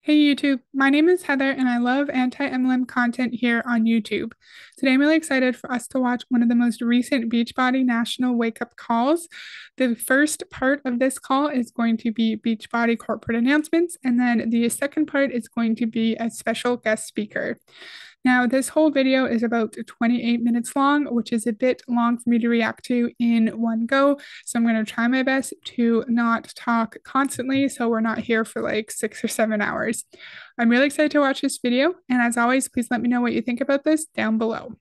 Hey YouTube, my name is Heather and I love anti-MLM content here on YouTube. Today I'm really excited for us to watch one of the most recent Beachbody National wake-up calls. The first part of this call is going to be Beachbody corporate announcements, and then the second part is going to be a special guest speaker. Now, this whole video is about 28 minutes long, which is a bit long for me to react to in one go. So I'm going to try my best to not talk constantly so we're not here for like 6 or 7 hours. I'm really excited to watch this video. And as always, please let me know what you think about this down below.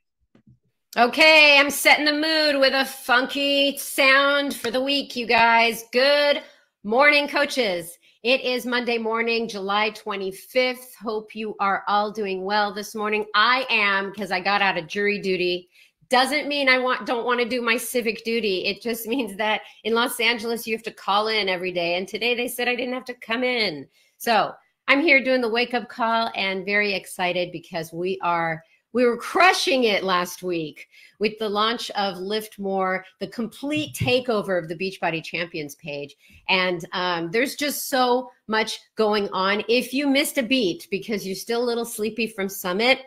Okay, I'm setting the mood with a funky sound for the week, you guys. Good morning, coaches. It is Monday morning, July 25th. Hope you are all doing well this morning. I am, because I got out of jury duty. Doesn't mean I don't want to do my civic duty. It just means that in Los Angeles, you have to call in every day. And today they said I didn't have to come in. So I'm here doing the wake-up call and very excited because we were crushing it last week with the launch of Lift More, the complete takeover of the Beachbody Champions page. And there's just so much going on. If you missed a beat because you're still a little sleepy from Summit,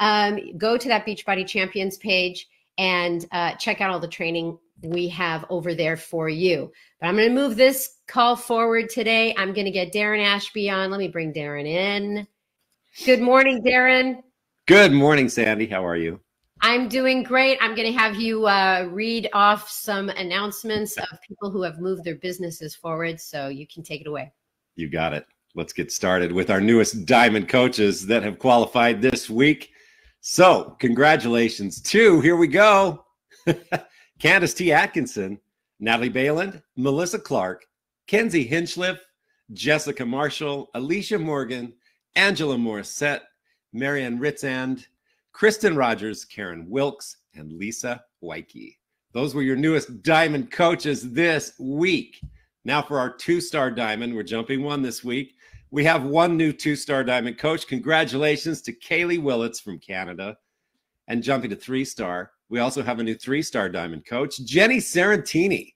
go to that Beachbody Champions page and check out all the training we have over there for you. But I'm going to move this call forward today. I'm going to get Darren Ashby on. Let me bring Darren in. Good morning, Darren. Good morning, Sandy. How are you? I'm doing great. I'm going to have you read off some announcements of people who have moved their businesses forward, so you can take it away. You got it. Let's get started with our newest Diamond coaches that have qualified this week. So congratulations to, here we go, Candace T. Atkinson, Natalie Bayland, Melissa Clark, Kenzie Hinchliff, Jessica Marshall, Alicia Morgan, Angela Morissette, Marianne Ritzand, Kristen Rogers, Karen Wilkes, and Lisa Wyke. Those were your newest Diamond coaches this week. Now for our two-star Diamond, we're jumping one this week. We have one new two-star Diamond coach. Congratulations to Kaylee Willits from Canada. And jumping to three-star, we also have a new three-star Diamond coach, Jenny Sarantini.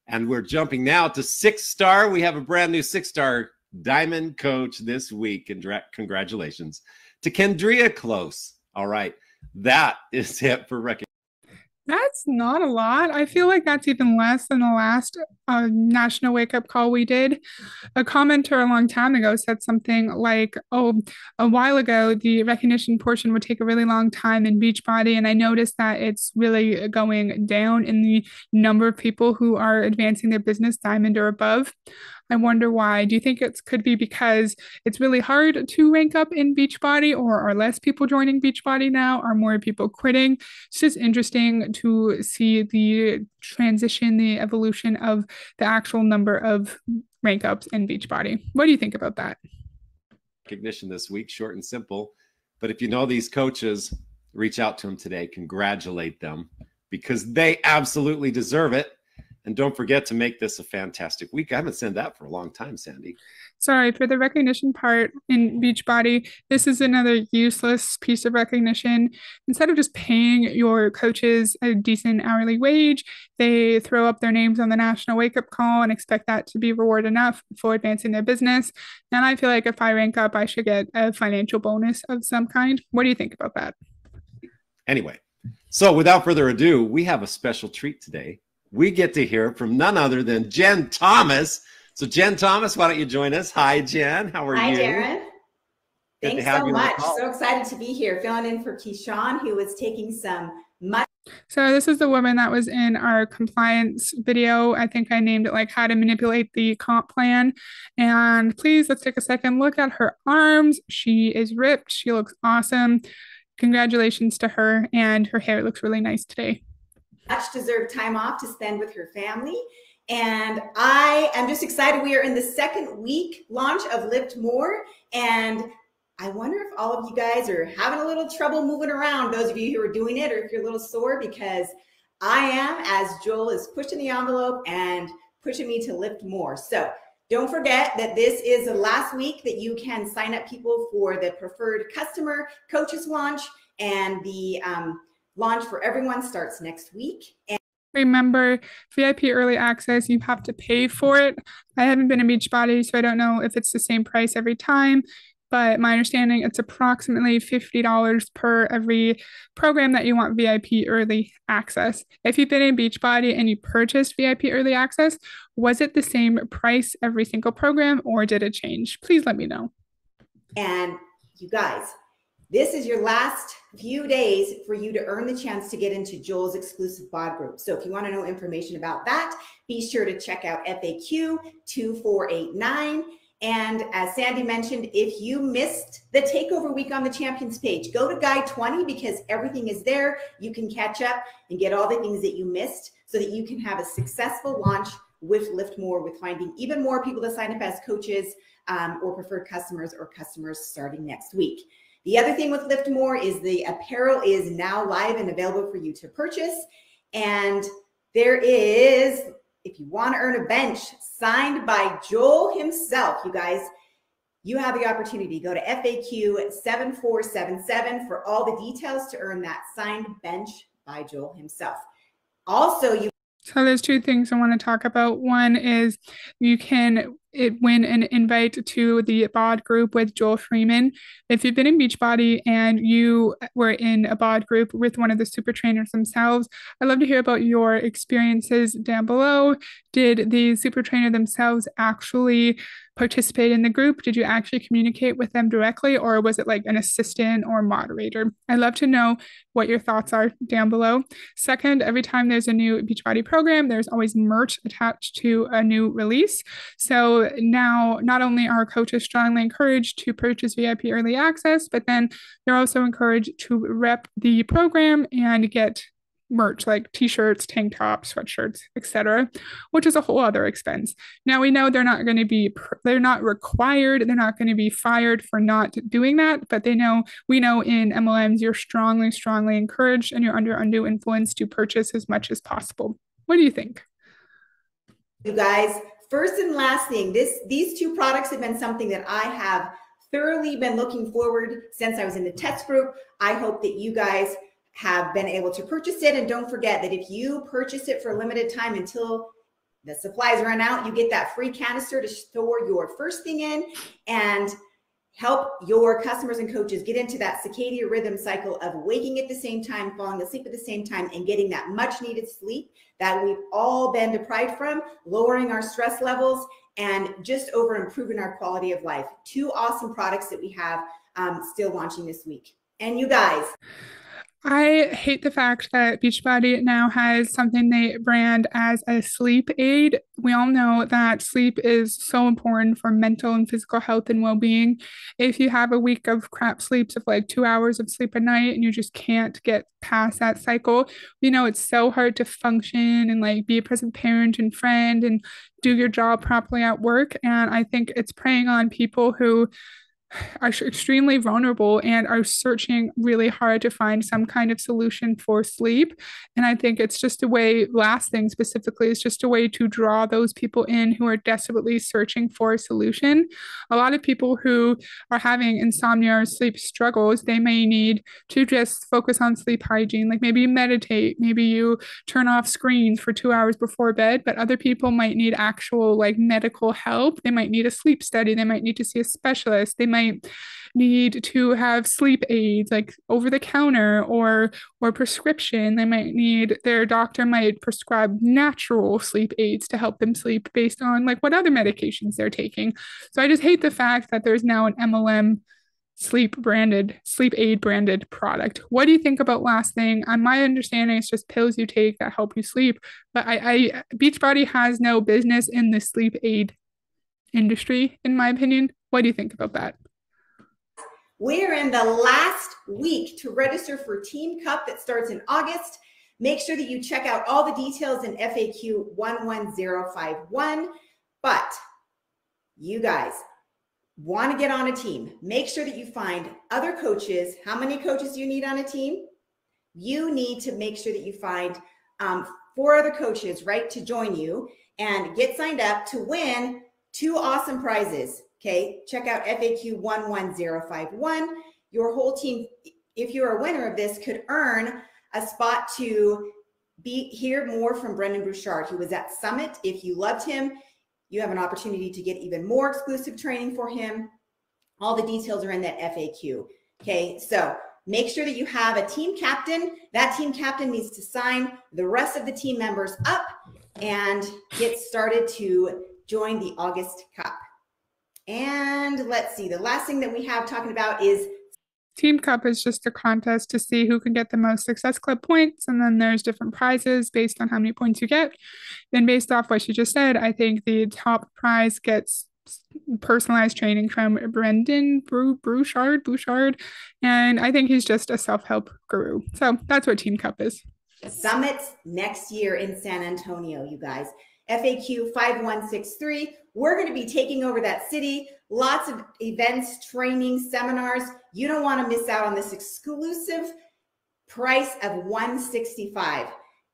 And we're jumping now to six-star. We have a brand new six-star Diamond coach this week. And congratulations to Kendria Close. All right, that is it for recognition. That's not a lot. I feel like that's even less than the last national wake-up call we did. A commenter a long time ago said something like, oh, a while ago, the recognition portion would take a really long time in Beachbody, and I noticed that it's really going down in the number of people who are advancing their business diamond or above. I wonder why. Do you think it could be because it's really hard to rank up in Beachbody, or are less people joining Beachbody now? Are more people quitting? It's just interesting to see the transition, the evolution of the actual number of rank ups in Beachbody. What do you think about that? Recognition this week, short and simple. But if you know these coaches, reach out to them today. Congratulate them because they absolutely deserve it. And don't forget to make this a fantastic week. I haven't said that for a long time, Sandy. Sorry, for the recognition part in Beachbody, this is another useless piece of recognition. Instead of just paying your coaches a decent hourly wage, they throw up their names on the national wake-up call and expect that to be reward enough for advancing their business. And I feel like if I rank up, I should get a financial bonus of some kind. What do you think about that? Anyway, so without further ado, we have a special treat today. We get to hear from none other than Jen Thomas. So Jen Thomas, why don't you join us? Hi, Jen. How are you? Hi, Darren. Thanks so much. So excited to be here, filling in for Keyshawn, who was taking some much. So this is the woman that was in our compliance video. I think I named it like how to manipulate the comp plan. And please, let's take a second look at her arms. She is ripped. She looks awesome. Congratulations to her. And her hair looks really nice today. Much deserved time off to spend with her family. And I am just excited. We are in the second week launch of Lift More. And I wonder if all of you guys are having a little trouble moving around, those of you who are doing it, or if you're a little sore, because I am, as Joel is pushing the envelope and pushing me to lift more. So don't forget that this is the last week that you can sign up people for the preferred customer coaches launch, and the launch for everyone starts next week. Remember, VIP early access, you have to pay for it. I haven't been a Beachbody, so I don't know if it's the same price every time, but my understanding, it's approximately $50 per every program that you want VIP early access. If you've been in Beachbody and you purchased VIP early access, was it the same price every single program or did it change? Please let me know. And you guys, this is your last few days for you to earn the chance to get into Joel's exclusive bod group. So if you want to know information about that, be sure to check out FAQ 2489. And as Sandy mentioned, if you missed the takeover week on the Champions page, go to Guide 20 because everything is there. You can catch up and get all the things that you missed so that you can have a successful launch with Lift More, with finding even more people to sign up as coaches or preferred customers or customers starting next week. The other thing with Lift More is the apparel is now live and available for you to purchase. And there is, if you want to earn a bench signed by Joel himself, you guys, you have the opportunity. Go to FAQ 7477 for all the details to earn that signed bench by Joel himself. Also, so there's two things I want to talk about. One is you can win an invite to the bod group with Joel Freeman. If you've been in Beachbody and you were in a bod group with one of the super trainers themselves, I'd love to hear about your experiences down below. Did the super trainer themselves actually participate in the group? Did you actually communicate with them directly, or was it like an assistant or moderator? I'd love to know what your thoughts are down below. Second, every time there's a new Beachbody program, there's always merch attached to a new release. So now not only are coaches strongly encouraged to purchase VIP early access, but then they're also encouraged to rep the program and get merch like t-shirts, tank tops, sweatshirts, etc., which is a whole other expense. Now we know they're not required, they're not going to be fired for not doing that, but we know in MLMs you're strongly encouraged and you're under undue influence to purchase as much as possible. What do you think? You guys, first and last thing, these two products have been something that I have thoroughly been looking forward since I was in the test group. I hope that you guys have been able to purchase it. And don't forget that if you purchase it for a limited time until the supplies run out, you get that free canister to store your first thing in and help your customers and coaches get into that circadian rhythm cycle of waking at the same time, falling asleep at the same time, and getting that much needed sleep that we've all been deprived from, lowering our stress levels, and just over improving our quality of life. Two awesome products that we have still launching this week. And you guys, I hate the fact that Beachbody now has something they brand as a sleep aid. We all know that sleep is so important for mental and physical health and well-being. If you have a week of crap sleeps of like 2 hours of sleep a night and you just can't get past that cycle, it's so hard to function and like be a present parent and friend and do your job properly at work. And I think it's preying on people who are extremely vulnerable and are searching really hard to find some kind of solution for sleep. And I think it's just a way, last thing specifically, is just a way to draw those people in who are desperately searching for a solution. A lot of people who are having insomnia or sleep struggles, they may need to just focus on sleep hygiene. Like maybe you meditate, maybe you turn off screens for 2 hours before bed, but other people might need actual like medical help. They might need a sleep study. They might need to see a specialist. They might need to have sleep aids like over the counter or prescription. Their doctor might prescribe natural sleep aids to help them sleep based on like what other medications they're taking. So I just hate the fact that there's now an MLM sleep aid branded product. What do you think about last thing? My understanding is just pills you take that help you sleep, but Beachbody has no business in the sleep aid industry, in my opinion. What do you think about that? We're in the last week to register for Team Cup that starts in August. Make sure that you check out all the details in FAQ 11051. But you guys want to get on a team. Make sure that you find other coaches. How many coaches do you need on a team? You need to make sure that you find 4 other coaches, right, to join you and get signed up to win 2 awesome prizes. Okay, check out FAQ 11051. Your whole team, if you're a winner of this, could earn a spot to hear more from Brendan Bouchard. He was at Summit. If you loved him, you have an opportunity to get even more exclusive training for him. All the details are in that FAQ. Okay, so make sure that you have a team captain. That team captain needs to sign the rest of the team members up and get started to join the August Cup. And let's see, the last thing that we have talking about is Team Cup is just a contest to see who can get the most Success Club points, and then there's different prizes based on how many points you get. Then based off what she just said, I think the top prize gets personalized training from Brendan Bouchard, and I think he's just a self-help guru. So that's what Team Cup is. Summits next year in San Antonio, you guys. FAQ 5163. We're going to be taking over that city. Lots of events, training, seminars. You don't want to miss out on this exclusive price of $165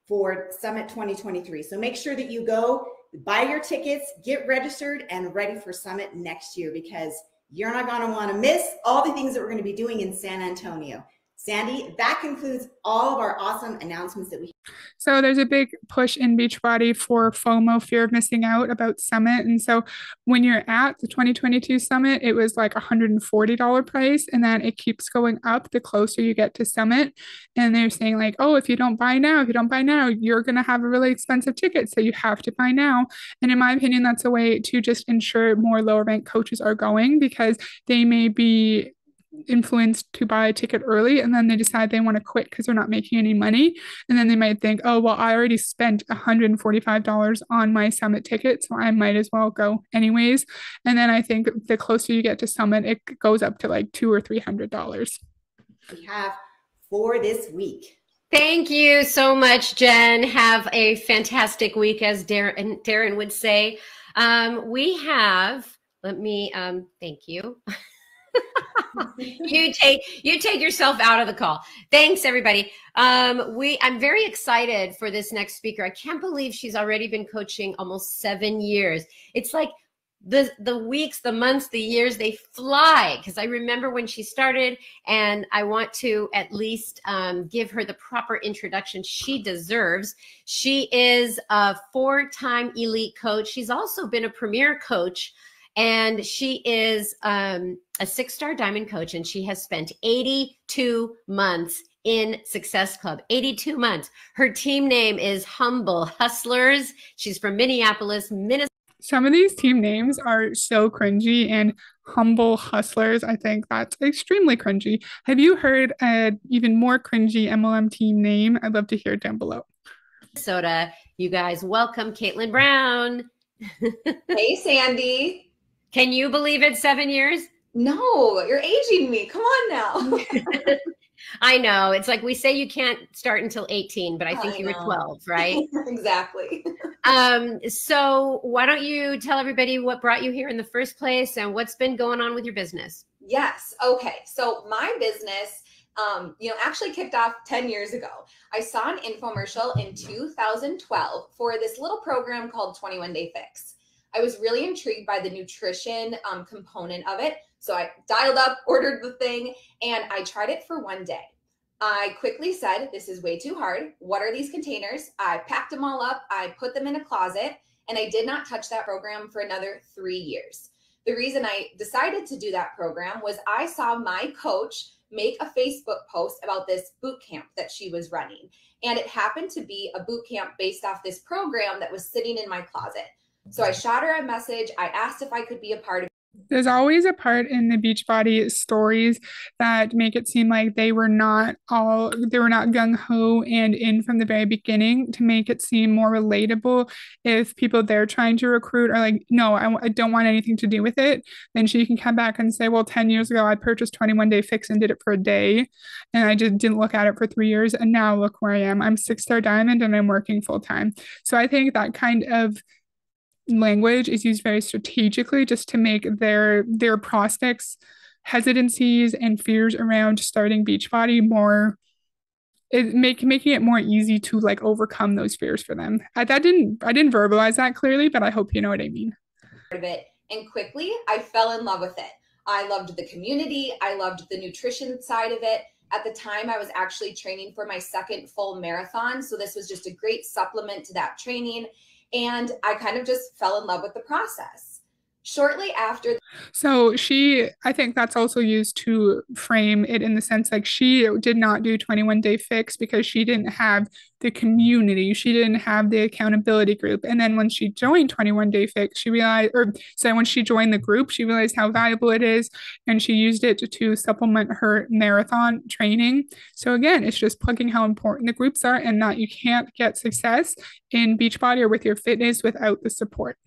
for Summit 2023. So make sure that you go buy your tickets, get registered, and ready for Summit next year, because you're not going to want to miss all the things that we're going to be doing in San Antonio. Sandy, that concludes all of our awesome announcements that we have. So there's a big push in Beachbody for FOMO, fear of missing out, about Summit. And so when you're at the 2022 Summit, it was like $140 price, and then it keeps going up the closer you get to Summit. And they're saying like, oh, if you don't buy now, you're going to have a really expensive ticket. So you have to buy now. And in my opinion, that's a way to just ensure more lower ranked coaches are going, because they may be influenced to buy a ticket early, and then they decide they want to quit because they're not making any money, and then they might think, oh well, I already spent $145 on my Summit ticket, so I might as well go anyways. And then I think the closer you get to Summit, it goes up to like $200 or $300 we have for this week. Thank you so much, Jen. Have a fantastic week, as Darren would say. We have, thank you. You take yourself out of the call. Thanks, everybody. I'm very excited for this next speaker. I can't believe she's already been coaching almost 7 years. It's like the weeks, the months, the years, they fly, because I remember when she started, and I want to at least give her the proper introduction she deserves. She is a 4-time elite coach. She's also been a premier coach, and she is a 6-star diamond coach, and she has spent 82 months in Success Club. 82 months. Her team name is Humble Hustlers. She's from Minneapolis, Minnesota. Some of these team names are so cringy, and Humble Hustlers, I think that's extremely cringy. Have you heard an even more cringy MLM team name? I'd love to hear it down below. Minnesota. You guys, welcome Caitlin Brown. Hey, Sandy. Can you believe it? 7 years? No, you're aging me. Come on now. I know. It's like we say you can't start until 18, but I think you were 12, right? Exactly. So why don't you tell everybody what brought you here in the first place and what's been going on with your business? Yes. Okay. So my business, actually kicked off 10 years ago. I saw an infomercial in 2012 for this little program called 21 Day Fix. I was really intrigued by the nutrition component of it. So I dialed up, ordered the thing, and I tried it for 1 day. I quickly said, this is way too hard. What are these containers? I packed them all up. I put them in a closet, and I did not touch that program for another 3 years. The reason I decided to do that program was I saw my coach make a Facebook post about this boot camp that she was running. And it happened to be a boot camp based off this program that was sitting in my closet. So I shot her a message. I asked if I could be a part of it. There's always a part in the Beachbody stories that make it seem like they were not gung-ho and in from the very beginning, to make it seem more relatable. If people they're trying to recruit are like, no, I don't want anything to do with it, then she can come back and say, well, 10 years ago, I purchased 21 Day Fix and did it for a day, and I just didn't look at it for 3 years, and now look where I am. I'm 6-star diamond and I'm working full time. So I think that kind of language is used very strategically just to make their prospects hesitancies and fears around starting Beachbody making it more easy to like overcome those fears for them. I didn't verbalize that clearly, but I hope you know what I mean. Of it, and quickly I fell in love with it. I loved the community. I loved the nutrition side of it. At the time, I was actually training for my second full marathon. So this was just a great supplement to that training. And I kind of just fell in love with the process. Shortly after. So I think that's also used to frame it in the sense like she did not do 21 Day Fix because she didn't have the community. She didn't have the accountability group. And then when she joined 21 Day Fix, she realized, or so when she joined the group, she realized how valuable it is. And she used it to supplement her marathon training. So again, it's just plugging how important the groups are and that you can't get success in Beachbody or with your fitness without the support.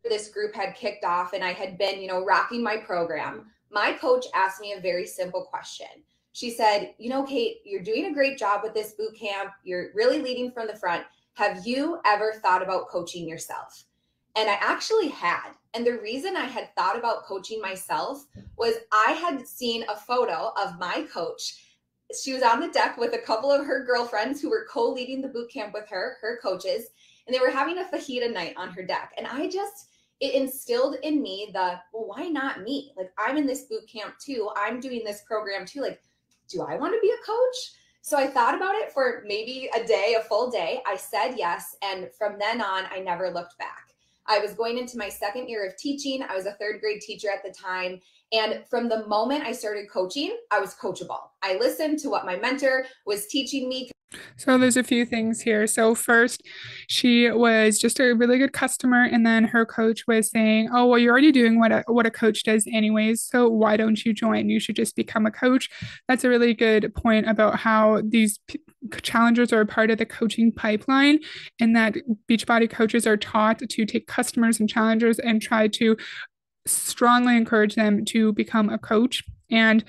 This group had kicked off and I had been, rocking my program, my coach asked me a very simple question. She said, Kate, you're doing a great job with this boot camp. You're really leading from the front. Have you ever thought about coaching yourself? And I actually had. And the reason I had thought about coaching myself was I had seen a photo of my coach. She was on the deck with a couple of her girlfriends who were co-leading the boot camp with her coaches, and they were having a fajita night on her deck. And it instilled in me why not me? Like, I'm in this boot camp too. I'm doing this program too. Like, do I want to be a coach? So I thought about it for maybe a full day. I said yes. And from then on, I never looked back. I was going into my second year of teaching. I was a third grade teacher at the time. And from the moment I started coaching, I was coachable. I listened to what my mentor was teaching me. So there's a few things here. So first, she was just a really good customer, and then her coach was saying, "Oh, well, you're already doing what a coach does anyways. So why don't you join? You should just become a coach." That's a really good point about how these challengers are a part of the coaching pipeline, and that Beachbody coaches are taught to take customers and challengers and try to strongly encourage them to become a coach. And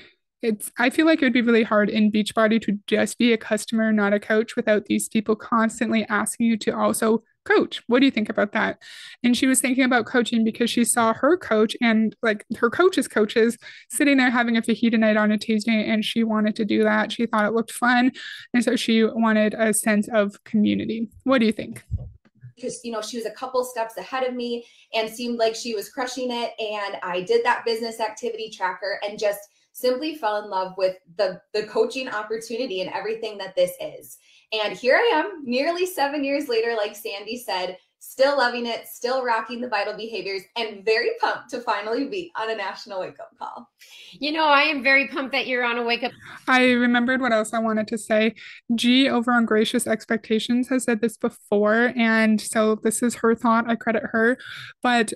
I feel like it would be really hard in Beachbody to just be a customer, not a coach, without these people constantly asking you to also coach. What do you think about that? And she was thinking about coaching because she saw her coach and like her coaches sitting there having a fajita night on a Tuesday, and she wanted to do that. She thought it looked fun. And so she wanted a sense of community. What do you think? Because, she was a couple steps ahead of me and seemed like she was crushing it. And I did that business activity tracker and just simply fell in love with the coaching opportunity and everything that this is. And here I am nearly 7 years later, like Sandy said, still loving it, still rocking the vital behaviors, and very pumped to finally be on a national wake-up call. I am very pumped that you're on a wake-up. I remembered what else I wanted to say. G over on Gracious Expectations has said this before, and so this is her thought. I credit her. But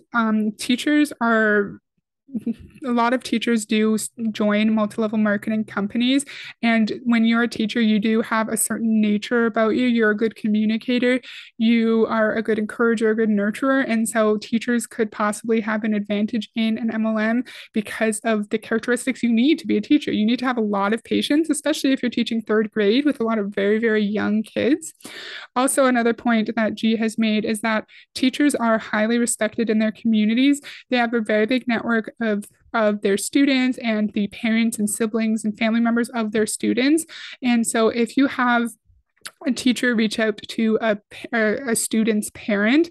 a lot of teachers do join multi-level marketing companies. And when you're a teacher, you do have a certain nature about you. You're a good communicator. You are a good encourager, a good nurturer. And so teachers could possibly have an advantage in an MLM because of the characteristics you need to be a teacher. You need to have a lot of patience, especially if you're teaching third grade with a lot of very, very young kids. Also, another point that G has made is that teachers are highly respected in their communities. They have a very big network of their students and the parents and siblings and family members of their students. And so if you have a teacher reach out to a student's parent,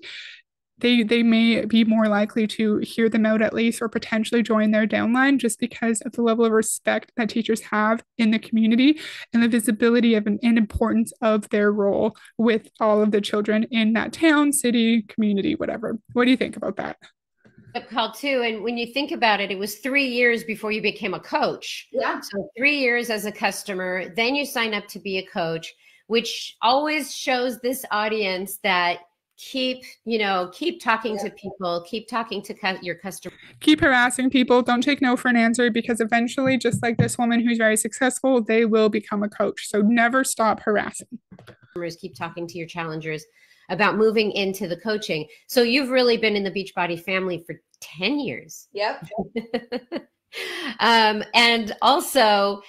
they may be more likely to hear them out at least or potentially join their downline just because of the level of respect that teachers have in the community and the visibility of and importance of their role with all of the children in that town, city, community, whatever. What do you think about that? Call too. And when you think about it, it was 3 years before you became a coach. Yeah. So 3 years as a customer, then you sign up to be a coach, which always shows this audience that keep talking to people, keep talking to your customers. Keep harassing people. Don't take no for an answer, because eventually, just like this woman who's very successful, they will become a coach. So never stop harassing. Keep talking to your challengers about moving into the coaching. So you've really been in the Beachbody family for 10 years. Yep. And also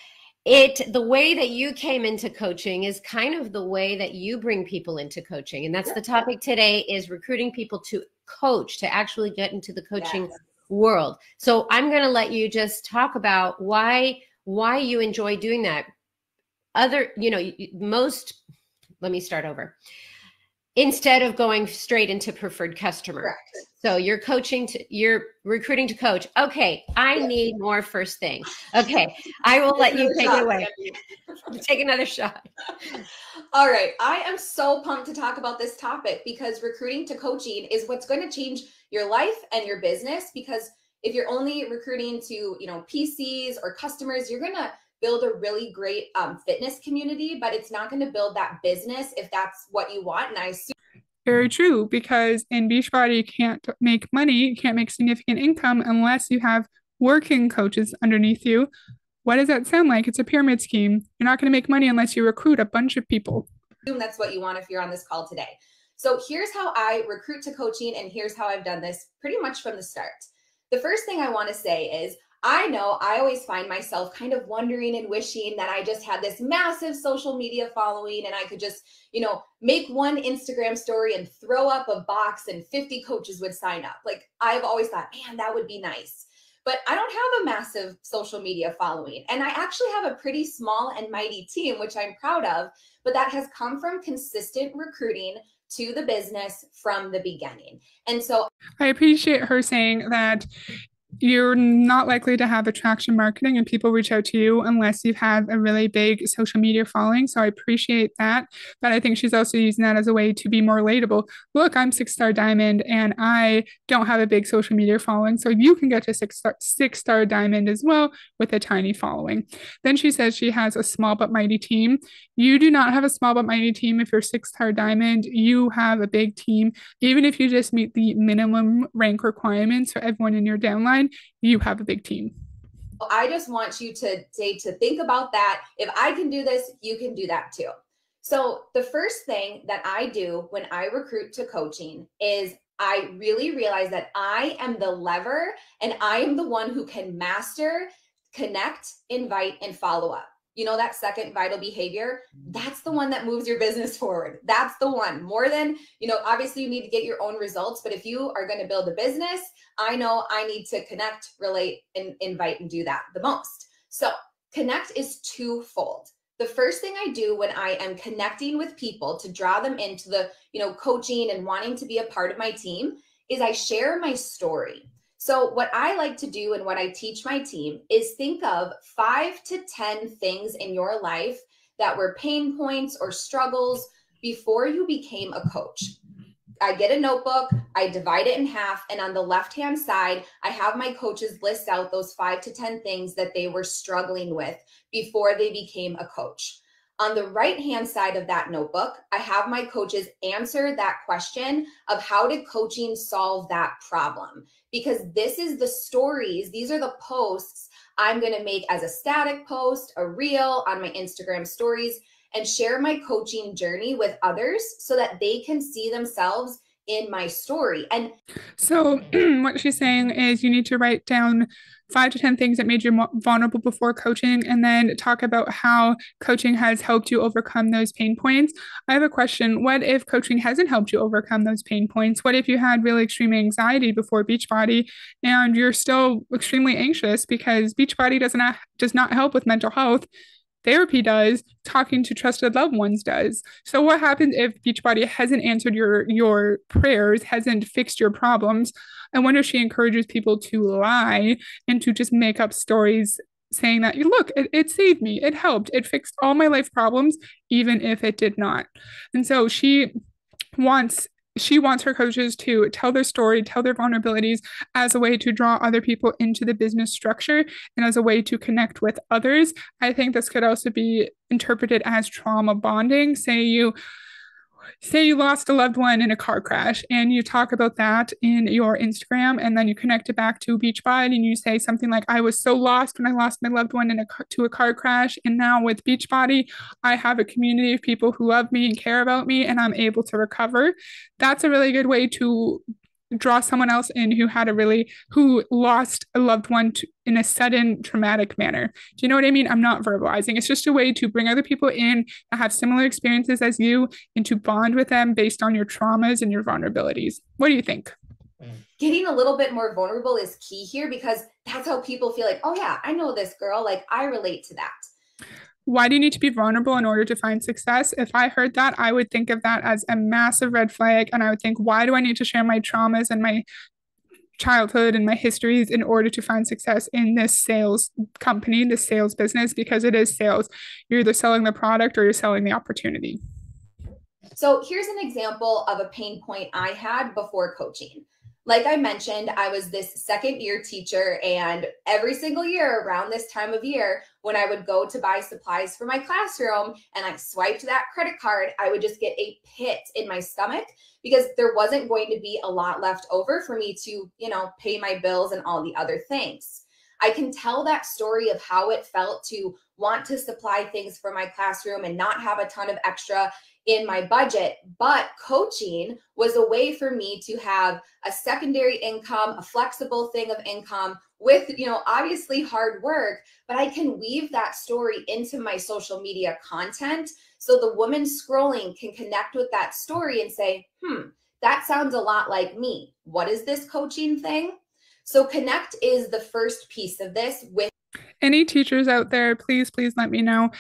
the way that you came into coaching is kind of the way that you bring people into coaching. And that's the topic today, is recruiting people to coach, to actually get into the coaching world. So I'm going to let you just talk about why you enjoy doing that. Let me start over. instead of going straight into preferred customer. Correct. So you're recruiting to coach. Okay, I need more first thing. Okay, I will let you take it away. Take another shot. All right. I am so pumped to talk about this topic because recruiting to coaching is what's going to change your life and your business. Because if you're only recruiting to, PCs or customers, you're going to build a really great fitness community, but it's not going to build that business if that's what you want. And I assume Very true, because in Beachbody, you can't make money, you can't make significant income unless you have working coaches underneath you. What does that sound like? It's a pyramid scheme. You're not going to make money unless you recruit a bunch of people. that's what you want if you're on this call today. So here's how I recruit to coaching, and here's how I've done this pretty much from the start. The first thing I want to say is I know I always find myself kind of wondering and wishing that I just had this massive social media following and I could just, make one Instagram story and throw up a box and 50 coaches would sign up. Like I've always thought, man, that would be nice. But I don't have a massive social media following. And I actually have a pretty small and mighty team, which I'm proud of, but that has come from consistent recruiting to the business from the beginning. And so I appreciate her saying that you're not likely to have attraction marketing and people reach out to you unless you've had a really big social media following. So I appreciate that. But I think she's also using that as a way to be more relatable. Look, I'm 6-star diamond and I don't have a big social media following. So you can get to six-star diamond as well with a tiny following. Then she says she has a small but mighty team. You do not have a small but mighty team if you're 6-star diamond. You have a big team. Even if you just meet the minimum rank requirements for everyone in your downline, you have a big team. I just want you to think about that. If I can do this, you can do that too. So the first thing that I do when I recruit to coaching is I really realize that I am the lever and I am the one who can master, connect, invite, and follow up. That second vital behavior, that's the one that moves your business forward. That's the one more than, obviously you need to get your own results, but if you are going to build a business, I know I need to connect, relate, and invite and do that the most. So connect is twofold. The first thing I do when I am connecting with people to draw them into the, coaching and wanting to be a part of my team is I share my story. So what I like to do and what I teach my team is think of 5 to 10 things in your life that were pain points or struggles before you became a coach. I get a notebook, I divide it in half, and on the left-hand side, I have my coaches list out those 5 to 10 things that they were struggling with before they became a coach. On the right-hand side of that notebook, I have my coaches answer that question of how did coaching solve that problem? Because this is the stories, these are the posts I'm going to make as a static post, a reel on my Instagram stories, and share my coaching journey with others so that they can see themselves in my story. And so what she's saying is you need to write down 5 to 10 things that made you vulnerable before coaching, and then talk about how coaching has helped you overcome those pain points. I have a question. What if coaching hasn't helped you overcome those pain points? What if you had really extreme anxiety before Beachbody and you're still extremely anxious because Beachbody does not help with mental health? Therapy does, talking to trusted loved ones does. So what happens if Beachbody hasn't answered your prayers, hasn't fixed your problems? I wonder if she encourages people to lie and to just make up stories saying that, look, it saved me, it helped, it fixed all my life problems, even if it did not. And so wants she wants her coaches to tell their story, tell their vulnerabilities as a way to draw other people into the business structure and as a way to connect with others. I think this could also be interpreted as trauma bonding. Say you lost a loved one in a car crash and you talk about that in your Instagram, and then you connect it back to Beachbody and you say something like, I was so lost when I lost my loved one to a car crash, and now with Beachbody I have a community of people who love me and care about me and I'm able to recover. That's a really good way to draw someone else in who lost a loved one in a sudden traumatic manner. Do you know what I mean? I'm not verbalizing. It's just a way to bring other people in that have similar experiences as you and to bond with them based on your traumas and your vulnerabilities. What do you think? Getting a little bit more vulnerable is key here because that's how people feel like, oh yeah, I know this girl. Like I relate to that. Why do you need to be vulnerable in order to find success? If I heard that, I would think of that as a massive red flag. And I would think, why do I need to share my traumas and my childhood and my histories in order to find success in this sales company, this sales business? Because it is sales. You're either selling the product or you're selling the opportunity. So here's an example of a pain point I had before coaching. Like I mentioned, I was this second year teacher, and every single year around this time of year, when I would go to buy supplies for my classroom and I swiped that credit card, I would just get a pit in my stomach because there wasn't going to be a lot left over for me to, pay my bills and all the other things. I can tell that story of how it felt to want to supply things for my classroom and not have a ton of extra in my budget, but coaching was a way for me to have a secondary income, a flexible thing of income with, obviously hard work, but I can weave that story into my social media content. So the woman scrolling can connect with that story and say, that sounds a lot like me. What is this coaching thing? So connect is the first piece of this. With any teachers out there, please let me know.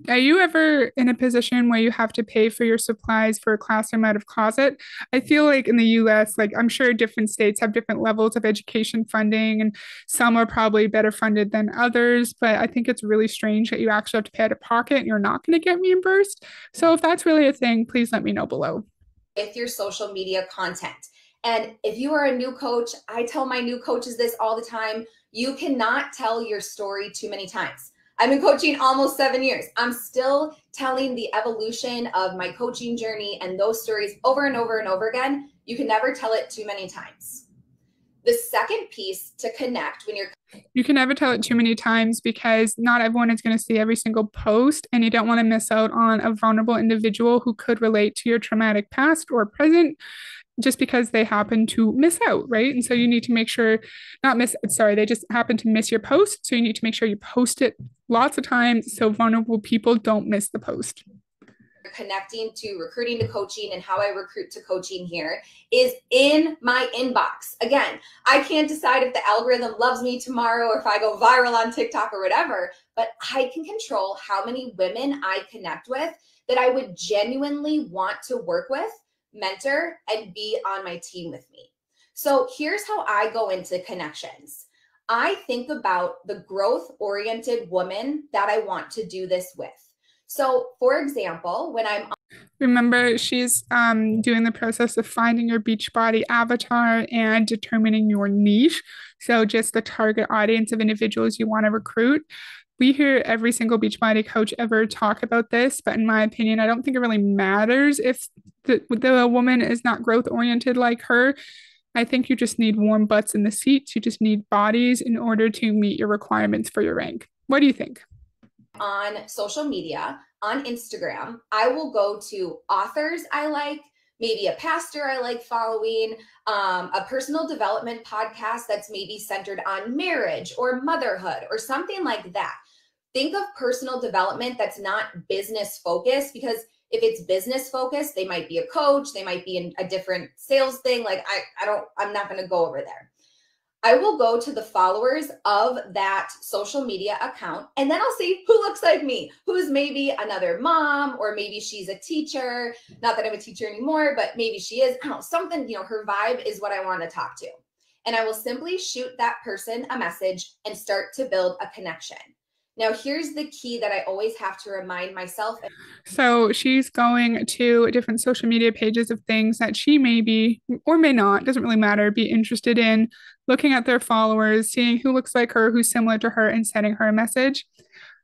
Are you ever in a position where you have to pay for your supplies for a classroom out of closet? I feel like in the US, like I'm sure different states have different levels of education funding, and some are probably better funded than others, but I think it's really strange that you actually have to pay out of pocket and you're not going to get reimbursed. So if that's really a thing, please let me know below. With your social media content. And if you are a new coach, I tell my new coaches this all the time, you cannot tell your story too many times. I've been coaching almost 7 years. I'm still telling the evolution of my coaching journey and those stories over and over and over again. You can never tell it too many times. The second piece to connect when you can never tell it too many times because not everyone is going to see every single post, and you don't want to miss out on a vulnerable individual who could relate to your traumatic past or present just because they happen to miss out, right? And so you need to make sure, they just happen to miss your post. So you need to make sure you post it lots of times so vulnerable people don't miss the post. Connecting to recruiting to coaching and how I recruit to coaching here is in my inbox. Again, I can't decide if the algorithm loves me tomorrow or if I go viral on TikTok or whatever, but I can control how many women I connect with that I would genuinely want to work with, mentor, and be on my team with me. So here's how I go into connections. I think about the growth-oriented woman that I want to do this with. So for example, when remember, she's doing the process of finding your Beachbody avatar and determining your niche. So just the target audience of individuals you want to recruit. We hear every single Beachbody coach ever talk about this, but in my opinion, I don't think it really matters if the woman is not growth oriented like her. I think you just need warm butts in the seats. You just need bodies in order to meet your requirements for your rank. What do you think? On social media, on Instagram, I will go to authors I like, maybe a pastor I like following, a personal development podcast that's maybe centered on marriage or motherhood or something like that. Think of personal development that's not business focused, because if it's business focused, they might be a coach, they might be in a different sales thing. Like I'm not going to go over there. I will go to the followers of that social media account, and then I'll see who looks like me, who's maybe another mom, or maybe she's a teacher. Not that I'm a teacher anymore, but maybe she is. I don't know, something, her vibe is what I want to talk to. And I will simply shoot that person a message and start to build a connection. Now, here's the key that I always have to remind myself. So she's going to different social media pages of things that she may be, or may not, doesn't really matter, be interested in, looking at their followers, seeing who looks like her, who's similar to her, and sending her a message.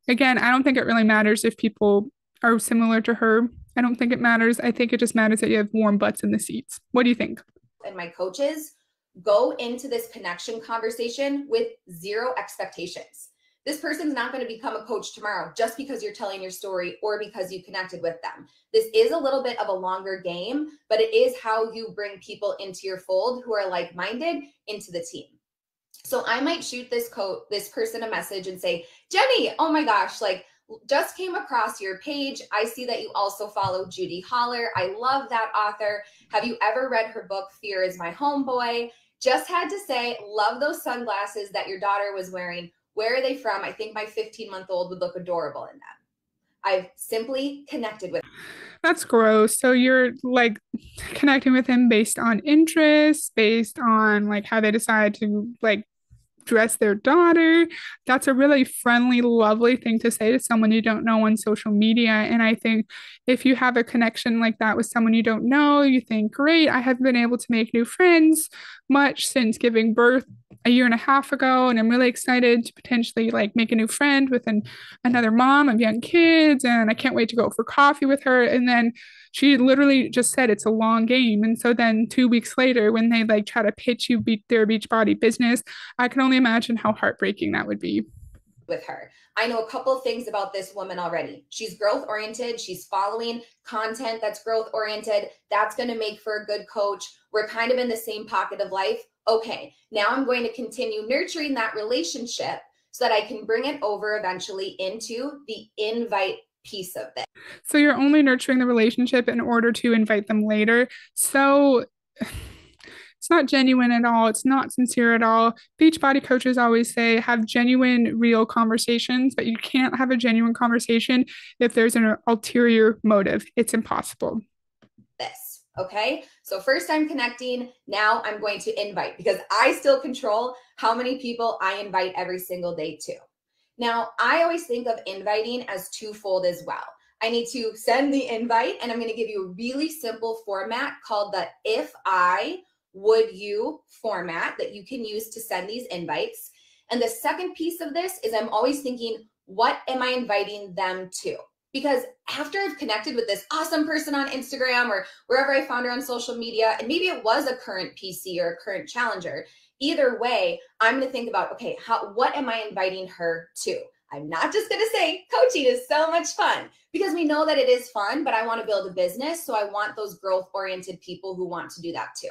Again, I don't think it really matters if people are similar to her. I don't think it matters. I think it just matters that you have warm butts in the seats. What do you think? And my coaches go into this connection conversation with zero expectations. This person's not going to become a coach tomorrow just because you're telling your story or because you connected with them. This is a little bit of a longer game, but it is how you bring people into your fold who are like-minded into the team. So I might shoot this person a message and say, Jenny, oh my gosh, just came across your page. I see that you also follow Judy Holler. I love that author. Have you ever read her book, Fear is My Homeboy? Just had to say, love those sunglasses that your daughter was wearing. Where are they from? I think my 15-month-old would look adorable in them. I've simply connected with. That's gross. So you're like connecting with him based on interests, based on like how they decide to like dress their daughter. That's a really friendly, lovely thing to say to someone you don't know on social media. And I think if you have a connection like that with someone you don't know, you think, great, I have been able to make new friends much since giving birth a year and a half ago. And I'm really excited to potentially like make a new friend with another mom of young kids. And I can't wait to go for coffee with her. And then she literally just said it's a long game. And so then 2 weeks later, when they like try to pitch you their Beachbody business, I can only imagine how heartbreaking that would be. With her. I know a couple of things about this woman already. She's growth oriented. She's following content that's growth oriented. That's going to make for a good coach. We're kind of in the same pocket of life. Okay, now I'm going to continue nurturing that relationship so that I can bring it over eventually into the invite piece of it. So you're only nurturing the relationship in order to invite them later. So it's not genuine at all. It's not sincere at all. Beachbody coaches always say have genuine, real conversations, but you can't have a genuine conversation if there's an ulterior motive. It's impossible. This, okay? So first I'm connecting. Now I'm going to invite because I still control how many people I invite every single day too. Now, I always think of inviting as twofold as well. I need to send the invite, and I'm going to give you a really simple format called the if I would you format that you can use to send these invites. And the second piece of this is I'm always thinking, what am I inviting them to? Because after I've connected with this awesome person on Instagram or wherever I found her on social media, and maybe it was a current PC or a current challenger, either way, I'm going to think about, okay, what am I inviting her to? I'm not just going to say coaching is so much fun because we know that it is fun, but I want to build a business. So I want those growth oriented people who want to do that too.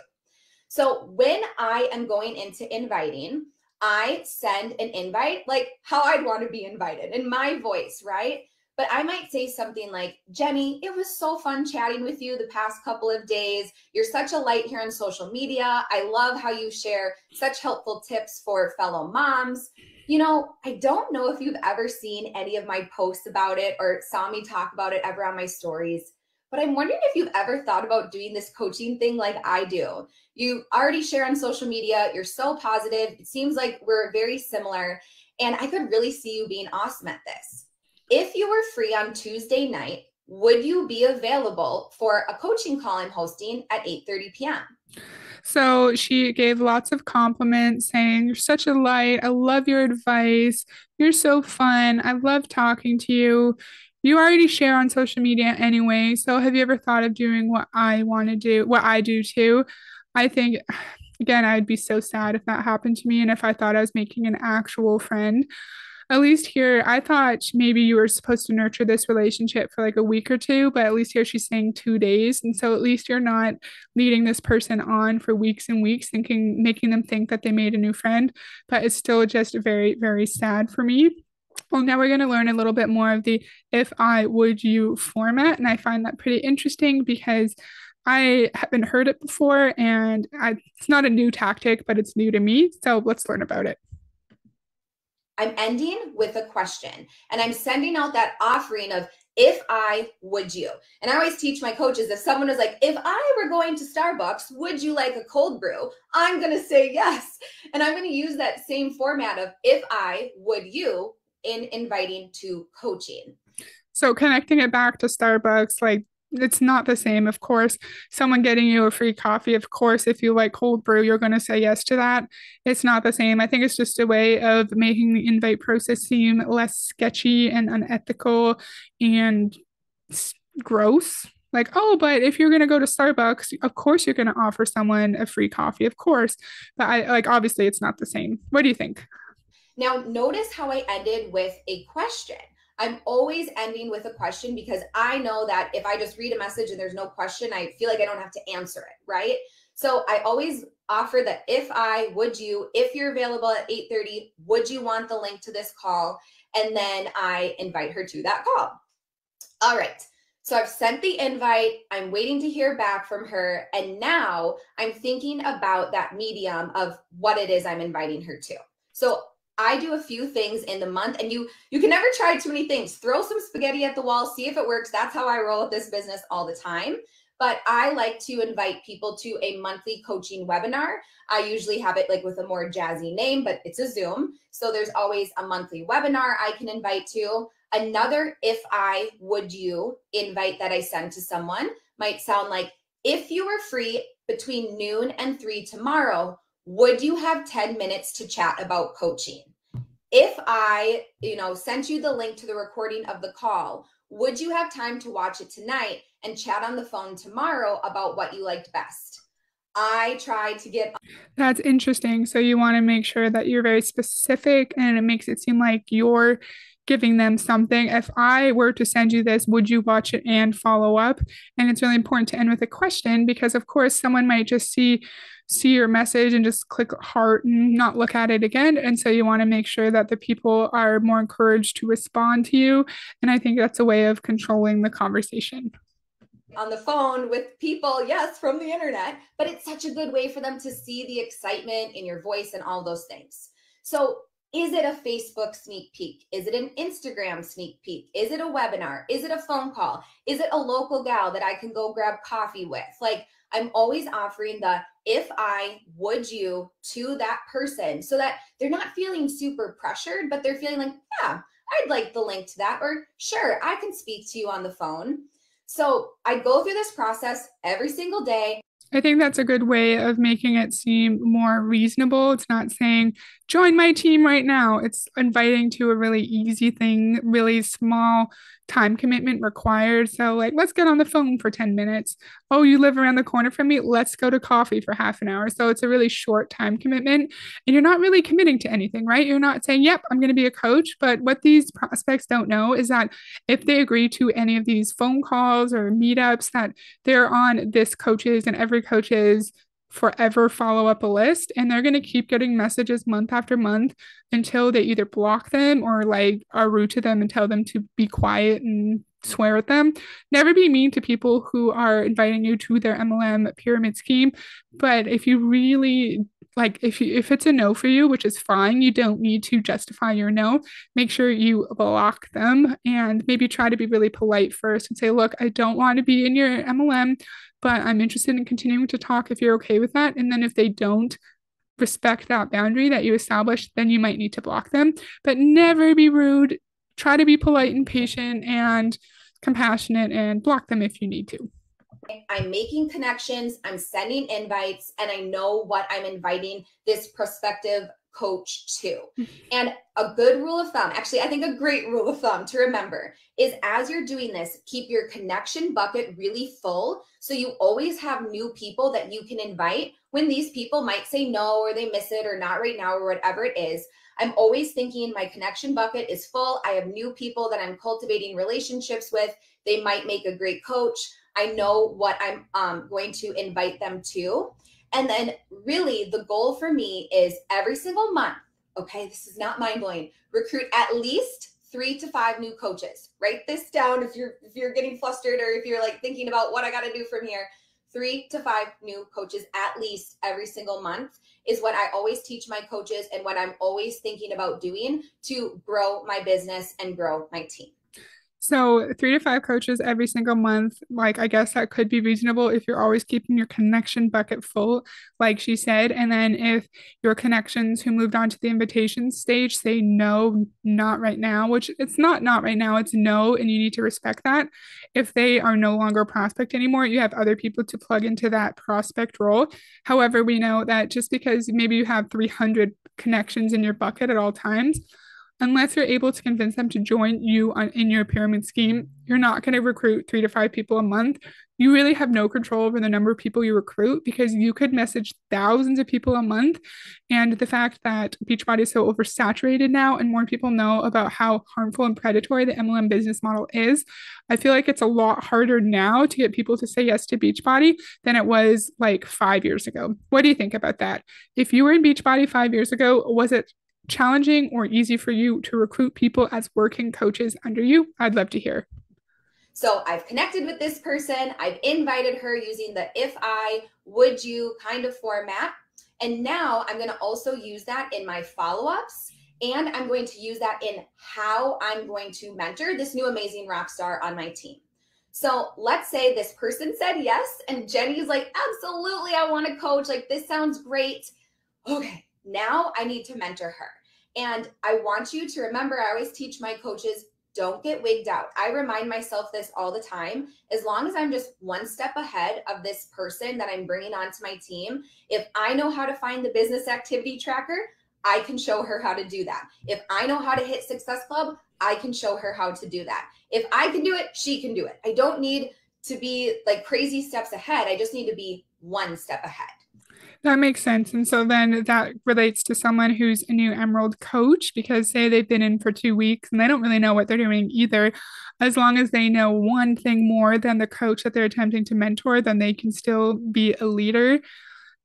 So when I am going into inviting, I send an invite like how I'd want to be invited in my voice, right? But I might say something like, Jenny, it was so fun chatting with you the past couple of days. You're such a light here on social media. I love how you share such helpful tips for fellow moms. You know, I don't know if you've ever seen any of my posts about it or saw me talk about it ever on my stories, but I'm wondering if you've ever thought about doing this coaching thing like I do. You already share on social media. You're so positive. It seems like we're very similar, and I could really see you being awesome at this. If you were free on Tuesday night, would you be available for a coaching call I'm hosting at 8:30 p.m.? So she gave lots of compliments saying, you're such a light. I love your advice. You're so fun. I love talking to you. You already share on social media anyway. So have you ever thought of doing what I want to do, what I do too? I think, again, I'd be so sad if that happened to me and if I thought I was making an actual friend. At least here, I thought maybe you were supposed to nurture this relationship for like a week or two, but at least here she's saying 2 days. And so at least you're not leading this person on for weeks and weeks, making them think that they made a new friend. But it's still just very, very sad for me. Well, now we're going to learn a little bit more of the if I would you format. And I find that pretty interesting because I haven't heard it before and it's not a new tactic, but it's new to me. So let's learn about it. I'm ending with a question and I'm sending out that offering of if I would you. And I always teach my coaches if someone was like, if I were going to Starbucks, would you like a cold brew? I'm going to say yes. And I'm going to use that same format of if I would you in inviting to coaching. So connecting it back to Starbucks, like it's not the same. Of course, someone getting you a free coffee, of course, if you like cold brew, you're going to say yes to that. It's not the same. I think it's just a way of making the invite process seem less sketchy and unethical and gross. Like, oh, but if you're going to go to Starbucks, of course you're going to offer someone a free coffee, of course. But I like, obviously, it's not the same. What do you think? Now, notice how I ended with a question. I'm always ending with a question because I know that if I just read a message and there's no question, I feel like I don't have to answer it, right? So I always offer that if I would you, if you're available at 8:30, would you want the link to this call? And then I invite her to that call. All right. So I've sent the invite. I'm waiting to hear back from her. And now I'm thinking about that medium of what it is I'm inviting her to. So I do a few things in the month, and you can never try too many things. Throw some spaghetti at the wall, see if it works. That's how I roll with this business all the time. But I like to invite people to a monthly coaching webinar. I usually have it like with a more jazzy name, but it's a Zoom. So there's always a monthly webinar I can invite to. Another if I would you invite that I send to someone might sound like, if you were free between noon and 3 tomorrow, would you have 10 minutes to chat about coaching? If I, sent you the link to the recording of the call, would you have time to watch it tonight and chat on the phone tomorrow about what you liked best? I try to get. That's interesting. So you want to make sure that you're very specific and it makes it seem like you're giving them something. If I were to send you this, would you watch it and follow up? And it's really important to end with a question because of course someone might just see your message and just click heart and not look at it again. And so you want to make sure that the people are more encouraged to respond to you. And I think that's a way of controlling the conversation. On the phone with people, yes, from the internet, but it's such a good way for them to see the excitement in your voice and all those things. So is it a Facebook sneak peek? Is it an Instagram sneak peek? Is it a webinar? Is it a phone call? Is it a local gal that I can go grab coffee with? Like, I'm always offering the if I would you to that person so that they're not feeling super pressured, but they're feeling like, yeah, I'd like the link to that, or sure, I can speak to you on the phone. So I go through this process every single day. I think that's a good way of making it seem more reasonable. It's not saying, join my team right now. It's inviting to a really easy thing, really small time commitment required. So, like, let's get on the phone for 10 minutes. Oh, you live around the corner from me? Let's go to coffee for half an hour. So, it's a really short time commitment. And you're not really committing to anything, right? You're not saying, yep, I'm going to be a coach. But what these prospects don't know is that if they agree to any of these phone calls or meetups, that they're on this coach's and every coach's forever follow up a list, and they're going to keep getting messages month after month until they either block them or like are rude to them and tell them to be quiet and swear at them. Never be mean to people who are inviting you to their MLM pyramid scheme. But if you really like, if it's a no for you, which is fine, you don't need to justify your no. Make sure you block them and maybe try to be really polite first and say, look, I don't want to be in your MLM, but I'm interested in continuing to talk if you're okay with that. And then if they don't respect that boundary that you established, then you might need to block them. But never be rude. Try to be polite and patient and compassionate and block them if you need to. I'm making connections, I'm sending invites, and I know what I'm inviting this prospective coach to. And a good rule of thumb, actually, I think a great rule of thumb to remember is as you're doing this, keep your connection bucket really full. So you always have new people that you can invite when these people might say no, or they miss it, or not right now, or whatever it is. I'm always thinking my connection bucket is full. I have new people that I'm cultivating relationships with. They might make a great coach. I know what I'm going to invite them to. And then really the goal for me is every single month, okay, this is not mind-blowing, recruit at least 3 to 5 new coaches. Write this down if you're getting flustered or if you're like thinking about what I got to do from here. 3 to 5 new coaches at least every single month is what I always teach my coaches and what I'm always thinking about doing to grow my business and grow my team. So 3 to 5 coaches every single month, like I guess that could be reasonable if you're always keeping your connection bucket full, like she said. And then if your connections who moved on to the invitation stage say no, not right now, which it's not right now, it's no, and you need to respect that. If they are no longer a prospect anymore, you have other people to plug into that prospect role. However, we know that just because maybe you have 300 connections in your bucket at all times, unless you're able to convince them to join you in your pyramid scheme, you're not going to recruit 3 to 5 people a month. You really have no control over the number of people you recruit because you could message thousands of people a month. And the fact that Beachbody is so oversaturated now and more people know about how harmful and predatory the MLM business model is, I feel like it's a lot harder now to get people to say yes to Beachbody than it was like 5 years ago. What do you think about that? If you were in Beachbody 5 years ago, was it challenging or easy for you to recruit people as working coaches under you? I'd love to hear. So I've connected with this person. I've invited her using the if I, would you kind of format. And now I'm going to also use that in my follow-ups And I'm going to use that in how I'm going to mentor this new amazing rock star on my team. So let's say this person said yes, and Jenny's like, absolutely, I want to coach. Like, this sounds great. Okay, now I need to mentor her. And I want you to remember, I always teach my coaches, don't get wigged out. I remind myself this all the time. As long as I'm just one step ahead of this person that I'm bringing onto my team, if I know how to find the business activity tracker, I can show her how to do that. If I know how to hit Success Club, I can show her how to do that. If I can do it, she can do it. I don't need to be like crazy steps ahead. I just need to be one step ahead. That makes sense. And so then that relates to someone who's a new Emerald coach, because say they've been in for 2 weeks and they don't really know what they're doing either. As long as they know one thing more than the coach that they're attempting to mentor, then they can still be a leader.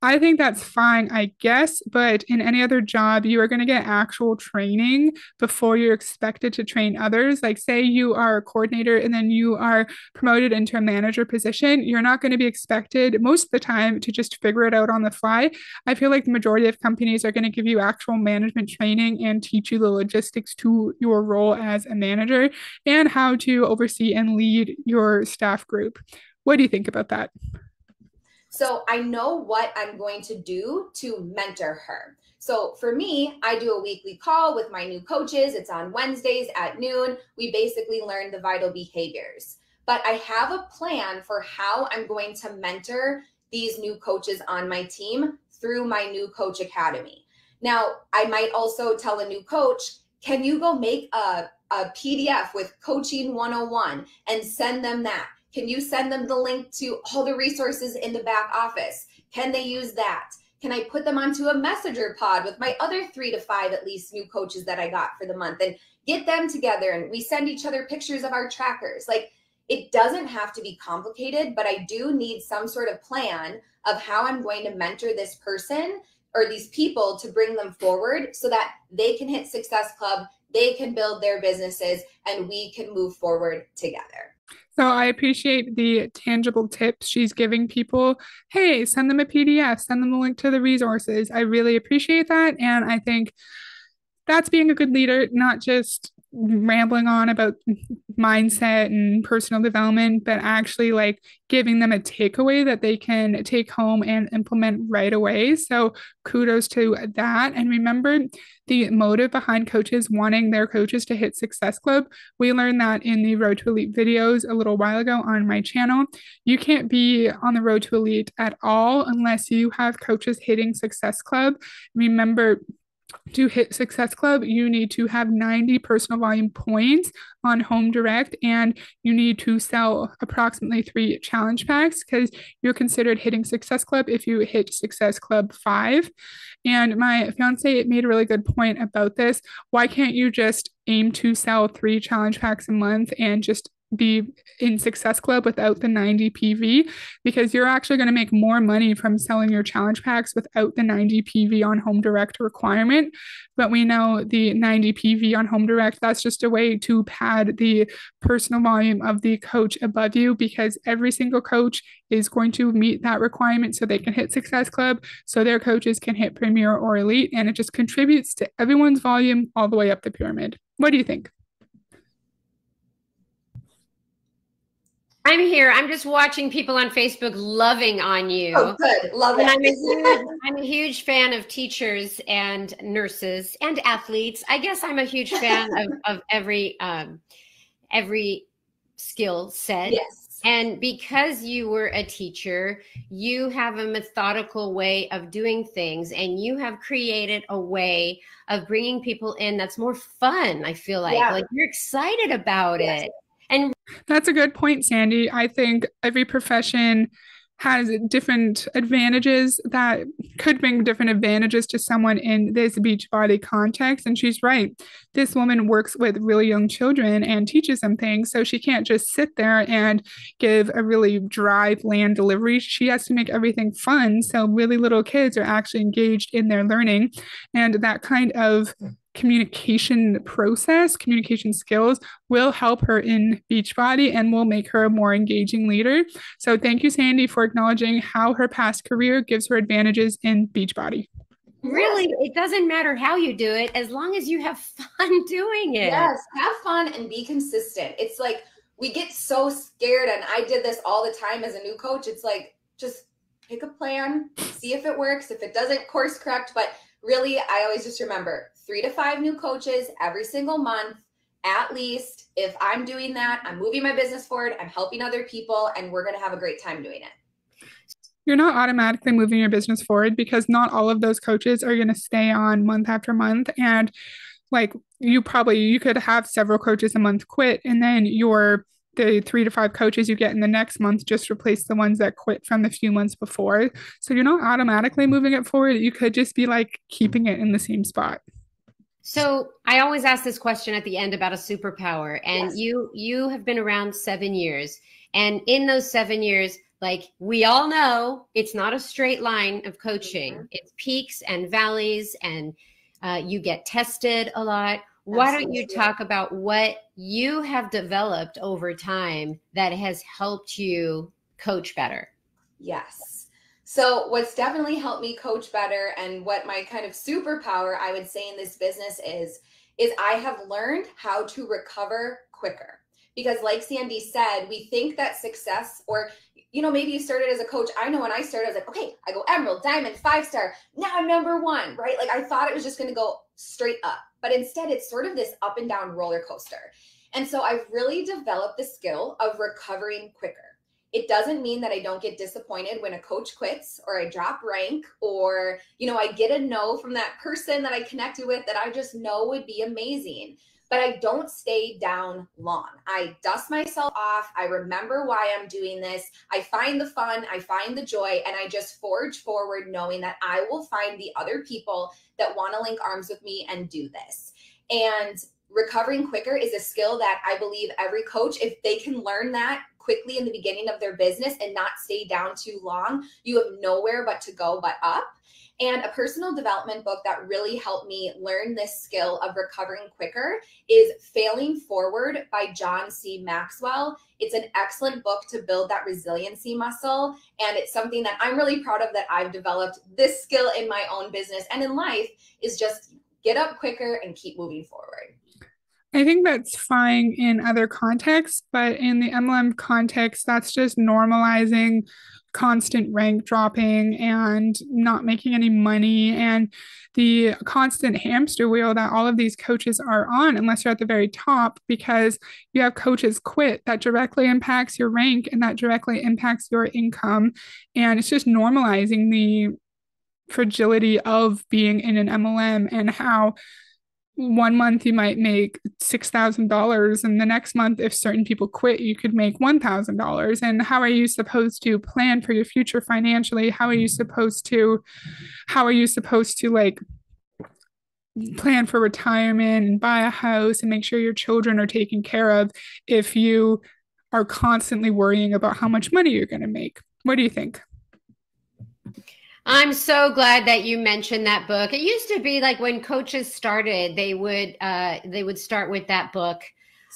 I think that's fine, I guess, but in any other job, you are going to get actual training before you're expected to train others. Like, say you are a coordinator and then you are promoted into a manager position, you're not going to be expected most of the time to just figure it out on the fly. I feel like the majority of companies are going to give you actual management training and teach you the logistics to your role as a manager and how to oversee and lead your staff group. What do you think about that? So I know what I'm going to do to mentor her. So for me, I do a weekly call with my new coaches. It's on Wednesdays at noon. We basically learn the vital behaviors. But I have a plan for how I'm going to mentor these new coaches on my team through my new coach academy. Now, I might also tell a new coach, can you go make a PDF with Coaching 101 and send them that? Can you send them the link to all the resources in the back office? Can they use that? Can I put them onto a messenger pod with my other 3 to 5 at least new coaches that I got for the month and get them together and we send each other pictures of our trackers? Like, it doesn't have to be complicated, but I do need some sort of plan of how I'm going to mentor this person or these people to bring them forward so that they can hit Success Club, they can build their businesses, and we can move forward together. So I appreciate the tangible tips she's giving people. Hey, send them a PDF, send them a link to the resources. I really appreciate that. And I think that's being a good leader, not just rambling on about mindset and personal development, but actually like giving them a takeaway that they can take home and implement right away. So kudos to that. And remember the motive behind coaches wanting their coaches to hit Success Club. We learned that in the Road to Elite videos a little while ago on my channel. You can't be on the road to elite at all unless you have coaches hitting Success Club. Remember, to hit Success Club, you need to have 90 personal volume points on Home Direct, and you need to sell approximately 3 challenge packs because you're considered hitting Success Club if you hit Success Club 5. And my fiance made a really good point about this. Why can't you just aim to sell 3 challenge packs a month and just be in Success Club without the 90 PV, because you're actually going to make more money from selling your challenge packs without the 90 PV on Home Direct requirement. But we know the 90 PV on Home Direct, that's just a way to pad the personal volume of the coach above you, because every single coach is going to meet that requirement so they can hit Success Club, so their coaches can hit Premier or Elite, and it just contributes to everyone's volume all the way up the pyramid. What do you think? I'm here. I'm just watching people on Facebook loving on you. Oh, good. Love it. And I'm a huge fan of teachers and nurses and athletes. I guess I'm a huge fan of every skill set. Yes. And because you were a teacher, you have a methodical way of doing things, and you have created a way of bringing people in that's more fun. I feel like you're excited about it. And that's a good point, Sandy. I think every profession has different advantages that could bring different advantages to someone in this Beachbody context. And she's right. This woman works with really young children and teaches them things. So she can't just sit there and give a really dry, bland delivery. She has to make everything fun. So really little kids are actually engaged in their learning. And that kind of communication process, communication skills will help her in Beachbody and will make her a more engaging leader. So thank you, Sandy, for acknowledging how her past career gives her advantages in Beachbody. really, it doesn't matter how you do it as long as you have fun doing it. Yes, have fun and be consistent. It's like we get so scared, and I did this all the time as a new coach. It's like just pick a plan, see if it works. If it doesn't, course correct. But really, I always just remember 3 to 5 new coaches every single month, at least. If I'm doing that, I'm moving my business forward, I'm helping other people, and we're going to have a great time doing it. You're not automatically moving your business forward because not all of those coaches are going to stay on month after month. And like you could have several coaches a month quit, and then the 3 to 5 coaches you get in the next month just replace the ones that quit from the few months before. So you're not automatically moving it forward. You could just be like keeping it in the same spot. So I always ask this question at the end about a superpower, and yes. you have been around 7 years, and in those 7 years, like we all know, it's not a straight line of coaching. Mm-hmm. It's peaks and valleys, and you get tested a lot. Why don't you talk about what you have developed over time that has helped you coach better? Yes. So what's definitely helped me coach better, and what my kind of superpower I would say in this business is I have learned how to recover quicker. Because like Sandy said, we think that success, or maybe you started as a coach. I know when I started, I was like, okay, I go emerald, diamond, 5-star. Now I'm #1, right? Like I thought it was just going to go straight up, but instead it's sort of this up and down roller coaster. And so I've really developed the skill of recovering quicker. It doesn't mean that I don't get disappointed when a coach quits, or I drop rank, or, I get a no from that person that I connected with that I just know would be amazing. But I don't stay down long. I dust myself off. I remember why I'm doing this. I find the fun, I find the joy, and I just forge forward knowing that I will find the other people that want to link arms with me and do this. And recovering quicker is a skill that I believe every coach, if they can learn that quickly in the beginning of their business and not stay down too long, you have nowhere but to go but up. And a personal development book that really helped me learn this skill of recovering quicker is Failing Forward by John C. Maxwell. It's an excellent book to build that resiliency muscle. And it's something that I'm really proud of, that I've developed this skill in my own business and in life, is just get up quicker and keep moving forward. I think that's fine in other contexts, but in the MLM context, that's just normalizing constant rank dropping and not making any money, and the constant hamster wheel that all of these coaches are on, unless you're at the very top, because you have coaches quit. That directly impacts your rank, and that directly impacts your income. And it's just normalizing the fragility of being in an MLM, and how one month you might make $6,000, and the next month, if certain people quit, you could make $1,000. And how are you supposed to plan for your future financially? How are you supposed to like plan for retirement and buy a house and make sure your children are taken care of if you are constantly worrying about how much money you're going to make? What do you think? I'm so glad that you mentioned that book. It used to be like when coaches started, they would start with that book,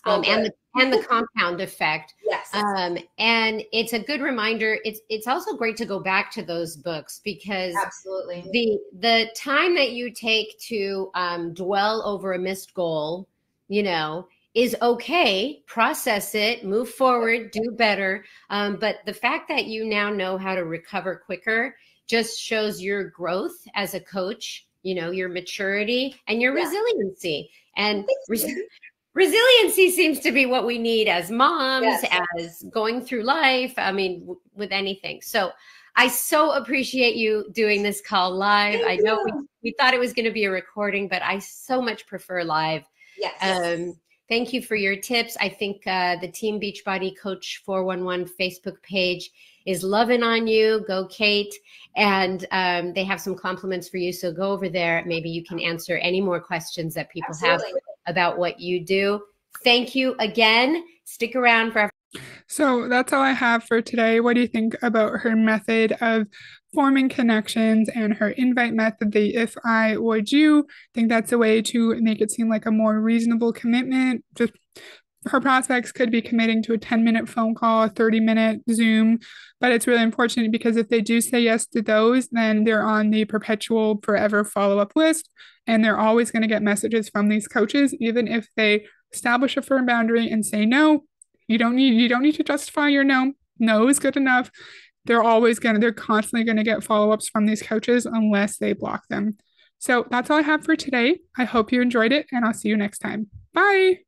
and the compound effect. Yes. And it's a good reminder. It's also great to go back to those books, because absolutely the time that you take to dwell over a missed goal, is okay. Process it, move forward, do better. But the fact that you now know how to recover quicker just shows your growth as a coach, your maturity and your resiliency. And resiliency seems to be what we need as moms, as going through life. I mean, with anything. So I so appreciate you doing this call live. I know we thought it was going to be a recording, but I so much prefer live. Yes. Thank you for your tips. I think the Team Beachbody Coach 411 Facebook page is loving on you. Go, Kate. And they have some compliments for you. So go over there. Maybe you can answer any more questions that people have about what you do. Thank you again. Stick around for. So that's all I have for today. What do you think about her method of forming connections and her invite method, the if I would you? Think that's a way to make it seem like a more reasonable commitment? Just her prospects could be committing to a 10-minute phone call, a 30-minute Zoom, but it's really unfortunate because if they do say yes to those, then they're on the perpetual forever follow-up list, and they're always going to get messages from these coaches, even if they establish a firm boundary and say no. You don't need to justify your no. No is good enough. They're constantly going to get follow-ups from these coaches unless they block them. So that's all I have for today. I hope you enjoyed it, and I'll see you next time. Bye.